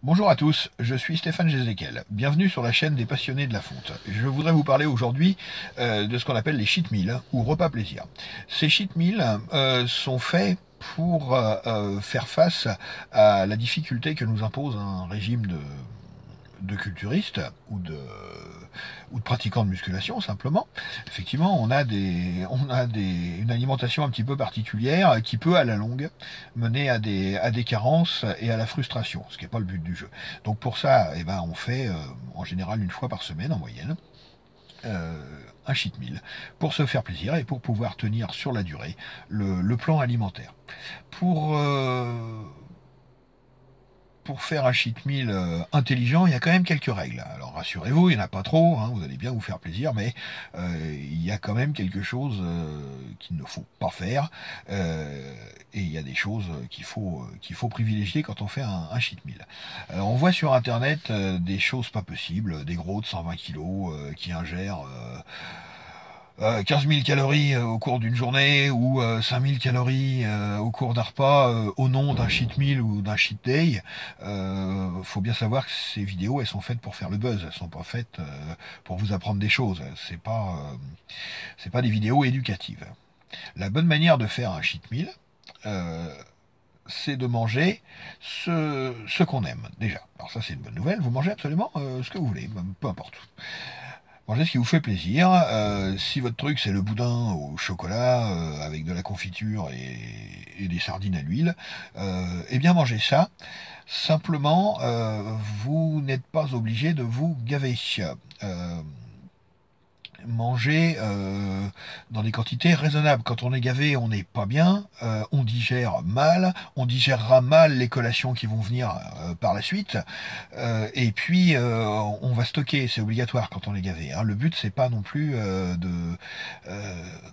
Bonjour à tous, je suis Stéphane Jézéquel. Bienvenue sur la chaîne des passionnés de la fonte. Je voudrais vous parler aujourd'hui de ce qu'on appelle les cheat meals ou repas plaisir. Ces cheat meals sont faits pour faire face à la difficulté que nous impose un régime de culturistes ou de pratiquants de musculation simplement. Effectivement, une alimentation un petit peu particulière qui peut à la longue mener à des carences et à la frustration, ce qui n'est pas le but du jeu. Donc pour ça, eh ben, on fait en général une fois par semaine en moyenne euh, un cheat meal pour se faire plaisir et pour pouvoir tenir sur la durée le plan alimentaire. Pour pour faire un cheat meal intelligent, il y a quand même quelques règles. Alors rassurez-vous, il n'y en a pas trop, hein, vous allez bien vous faire plaisir, mais il y a quand même quelque chose qu'il ne faut pas faire, et il y a des choses qu'il faut privilégier quand on fait un cheat meal. On voit sur Internet des choses pas possibles, des gros de 120 kilos qui ingèrent 15 000 calories au cours d'une journée ou 5 000 calories au cours d'un repas au nom d'un cheat meal ou d'un cheat day. Faut bien savoir que ces vidéos, elles sont faites pour faire le buzz, elles sont pas faites pour vous apprendre des choses. C'est pas des vidéos éducatives. La bonne manière de faire un cheat meal, euh, c'est de manger ce qu'on aime déjà. Alors ça c'est une bonne nouvelle, vous mangez absolument ce que vous voulez, peu importe. Mangez ce qui vous fait plaisir. Si votre truc c'est le boudin au chocolat avec de la confiture et des sardines à l'huile, eh bien mangez ça. Simplement, vous n'êtes pas obligé de vous gaver. Euh, Manger dans des quantités raisonnables. Quand on est gavé, on n'est pas bien, on digère mal, on digérera mal les collations qui vont venir par la suite, et puis on va stocker, c'est obligatoire quand on est gavé. Hein. Le but c'est pas non plus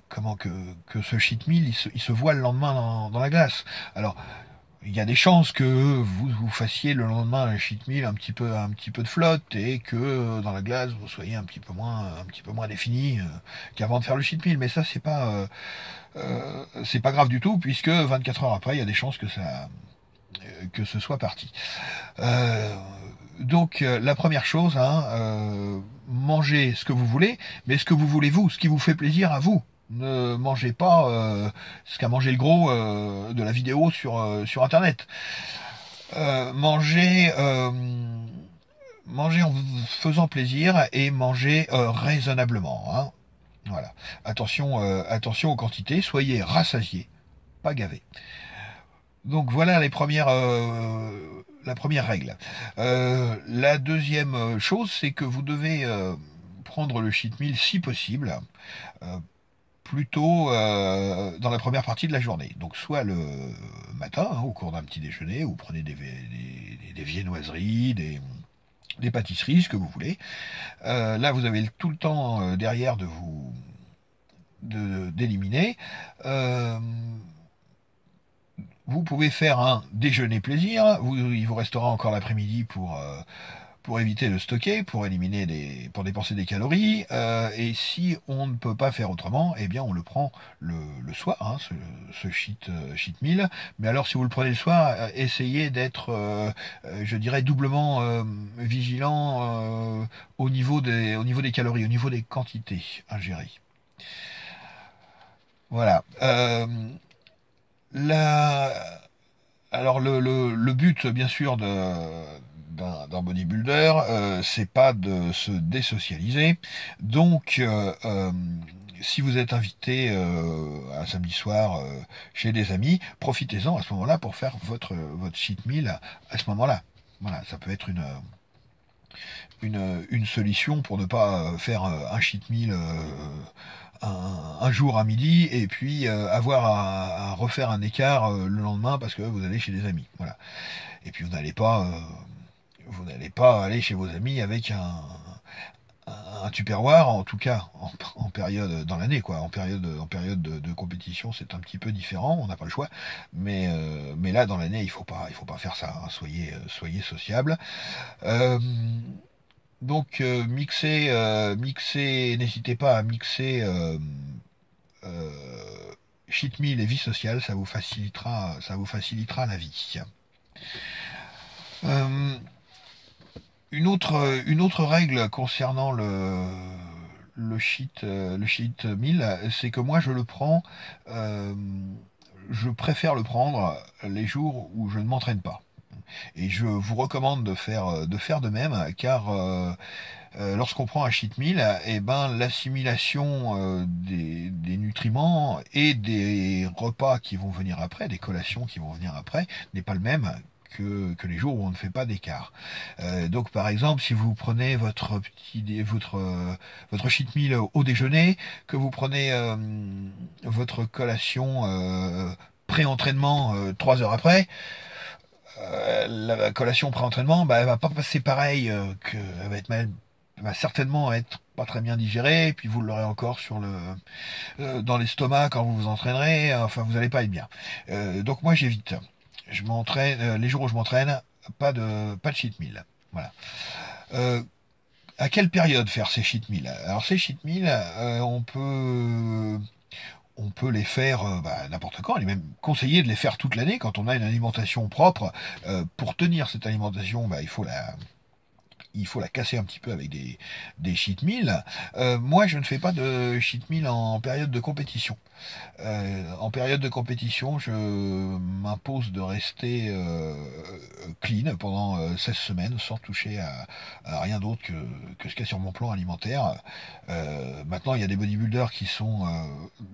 comment que ce cheat meal il se voit le lendemain dans la glace. Alors il y a des chances que vous fassiez le lendemain un cheat meal un petit peu de flotte et que dans la glace vous soyez un petit peu moins défini qu'avant de faire le cheat meal. Mais ça c'est pas grave du tout puisque 24 heures après il y a des chances que ce soit parti. Euh, la première chose, hein, mangez ce que vous voulez, mais ce que vous voulez vous, ce qui vous fait plaisir à vous. Ne mangez pas ce qu'a mangé le gros de la vidéo sur Internet. Mangez, mangez en vous faisant plaisir et mangez raisonnablement. Hein. Voilà. Attention aux quantités. Soyez rassasiés, pas gavés. Donc voilà la première règle. La deuxième chose, c'est que vous devez prendre le cheat meal si possible, euh, plutôt dans la première partie de la journée. Donc soit le matin, hein, au cours d'un petit déjeuner, vous prenez des viennoiseries, des pâtisseries, ce que vous voulez. Là, vous avez tout le temps derrière d'éliminer. Euh, Vous pouvez faire un déjeuner plaisir. Il vous restera encore l'après-midi pour éviter de stocker, pour dépenser des calories. Et si on ne peut pas faire autrement, eh bien on le prend le soir, hein, ce cheat meal. Mais alors si vous le prenez le soir, essayez d'être, je dirais, doublement vigilant au niveau des calories, au niveau des quantités ingérées. Voilà. La, Alors le but, bien sûr, d'un bodybuilder, c'est pas de se désocialiser. Donc, si vous êtes invité un samedi soir chez des amis, profitez-en à ce moment-là pour faire votre cheat meal à ce moment-là. Voilà, ça peut être une solution pour ne pas faire un cheat meal un jour à midi et puis avoir à refaire un écart le lendemain parce que vous allez chez des amis. Voilà. Et puis vous n'allez pas aller chez vos amis avec un tupperware, en tout cas en période dans l'année, quoi. En période de compétition, c'est un petit peu différent, on n'a pas le choix. Mais là, dans l'année, il faut pas faire ça. Hein. Soyez sociable. Euh, n'hésitez pas à mixer cheat meal et vie sociale, ça vous facilitera la vie. Euh, une autre règle concernant le cheat meal, c'est que moi je le prends, euh, je préfère le prendre les jours où je ne m'entraîne pas. Et je vous recommande de faire de même, car lorsqu'on prend un cheat meal, eh ben, l'assimilation des nutriments et des repas qui vont venir après, des collations qui vont venir après, n'est pas le même que les jours où on ne fait pas d'écart. Donc par exemple, si vous prenez votre cheat meal au déjeuner, que vous prenez votre collation pré-entraînement 3 heures après, la collation pré-entraînement, bah, elle va pas passer pareil, elle va être mal, elle va certainement être pas très bien digérée, et puis vous l'aurez encore dans l'estomac quand vous vous entraînerez, enfin vous n'allez pas être bien. Donc moi j'évite. Je m'entraîne, les jours où je m'entraîne, pas de cheat meal. Voilà. Euh, à quelle période faire ces cheat meals? Alors ces cheat meals, on peut les faire n'importe quand. Il est même conseillé de les faire toute l'année quand on a une alimentation propre. Pour tenir cette alimentation, il faut la casser un petit peu avec des cheat meals. Moi, je ne fais pas de cheat meal en période de compétition. En période de compétition, je m'impose de rester clean pendant 16 semaines sans toucher à rien d'autre que ce qu'il y a sur mon plan alimentaire. Maintenant, il y a des bodybuilders qui sont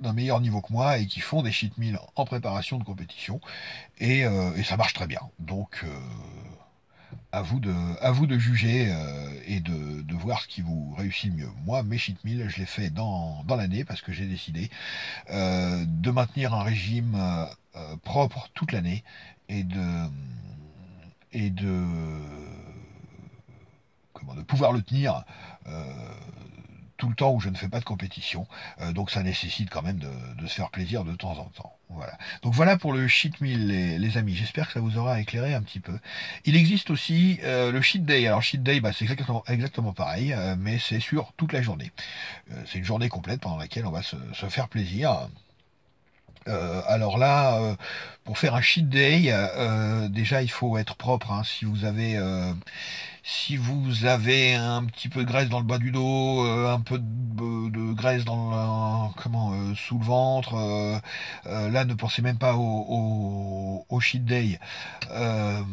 d'un meilleur niveau que moi et qui font des cheat meals en préparation de compétition et ça marche très bien. Donc à vous de juger et de voir ce qui vous réussit le mieux. Moi, mes cheat meals, je les fais dans l'année parce que j'ai décidé de maintenir un régime propre toute l'année et et de de pouvoir le tenir tout le temps où je ne fais pas de compétition. Donc ça nécessite quand même de se faire plaisir de temps en temps. Voilà. Donc voilà pour le cheat meal, les amis. J'espère que ça vous aura éclairé un petit peu. Il existe aussi le cheat day. Alors cheat day, c'est exactement pareil, mais c'est sur toute la journée. C'est une journée complète pendant laquelle on va se faire plaisir. Alors là, pour faire un cheat day, déjà il faut être propre. Hein. Si vous avez un petit peu de graisse dans le bas du dos, un peu de graisse sous le ventre, là ne pensez même pas au cheat day. Euh,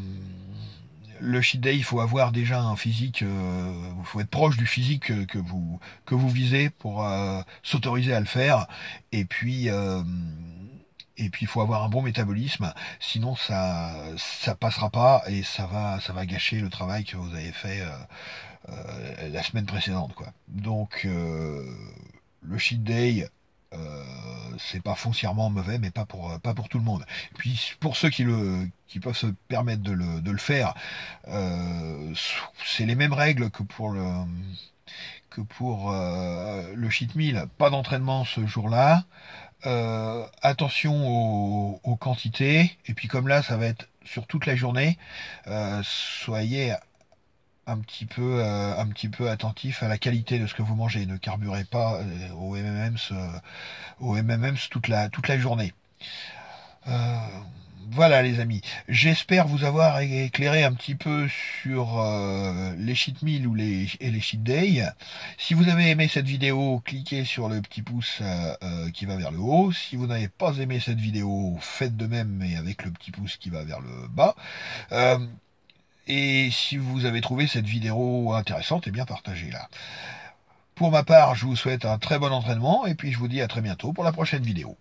le cheat day, il faut avoir déjà un physique, il faut être proche du physique que vous visez pour s'autoriser à le faire. Et puis, euh, et puis il faut avoir un bon métabolisme, sinon ça passera pas et ça va gâcher le travail que vous avez fait la semaine précédente, quoi. Donc le cheat day, c'est pas foncièrement mauvais, mais pas pour tout le monde. Puis pour ceux qui peuvent se permettre de le faire, c'est les mêmes règles que pour le cheat meal. Pas d'entraînement ce jour-là. Attention aux quantités. Et puis comme là, ça va être sur toute la journée, soyez un petit peu attentif à la qualité de ce que vous mangez. Ne carburez pas au MMMs toute la journée. Euh, voilà les amis, j'espère vous avoir éclairé un petit peu sur les cheat meals et les cheat days. Si vous avez aimé cette vidéo, cliquez sur le petit pouce qui va vers le haut. Si vous n'avez pas aimé cette vidéo, faites de même mais avec le petit pouce qui va vers le bas. Et si vous avez trouvé cette vidéo intéressante, eh bien partagez-la. Pour ma part, je vous souhaite un très bon entraînement et puis je vous dis à très bientôt pour la prochaine vidéo.